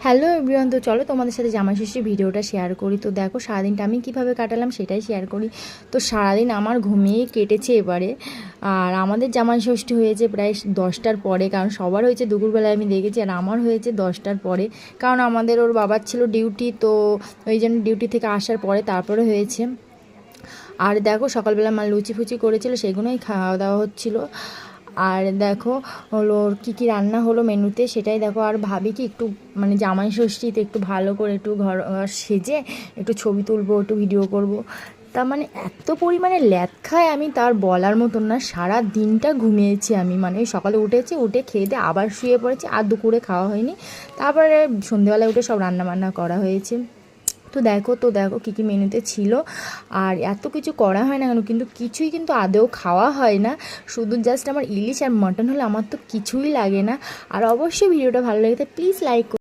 Hello everyone, তো চলো তোমাদের সাথে জামাই ষষ্ঠীর ভিডিওটা শেয়ার করি। তো দেখো সারাদিনটা আমি কিভাবে কাটালাম সেটাই শেয়ার করি। তো সারাদিন আমার ঘুমিয়ে কেটেছে এবারে। আর আমাদের জামাই ষষ্ঠী হয়েছে প্রায় 10টার পরে, কারণ সবার হয়েছে দুপুরবেলায় আমি দেখেছি, আর আমার হয়েছে 10টার পরে, কারণ আমাদের ওর বাবার ছিল ডিউটি, তো ওই জন্য ডিউটি থেকে আসার পরে তারপরে হয়েছে। আর দেখো সকালবেলা মা লুচি ফুচি করেছিল, সেগুলোই খাওয়া দাওয়া হচ্ছিলো। আর দেখো হলো কী কী রান্না হলো মেনুতে সেটাই দেখো। আর ভাবি কি একটু মানে জামাই ষষ্ঠীতে একটু ভালো করে একটু ঘর সেজে একটু ছবি তুলবো, একটু ভিডিও করব। তা মানে এত পরিমাণে ল্যাদ খায় আমি, তার বলার মতন না। সারা দিনটা ঘুমিয়েছি আমি, মানে ওই সকালে উঠেছি, উঠে খেয়ে দিয়ে আবার শুয়ে পড়েছি, আর দুপুরে খাওয়া হয়নি। তারপরে সন্ধেবেলায় উঠে সব রান্নাবান্না করা হয়েছে। তো দেখো কী কী মেনুতে ছিল। আর এত কিছু করা হয় না কেন, কিন্তু কিছুই কিন্তু আদৌ খাওয়া হয় না। শুধু জাস্ট আমার ইলিশ আর মাটন হলে আমার তো কিছুই লাগে না। আর অবশ্যই ভিডিওটা ভালো লাগে, তাই প্লিজ লাইক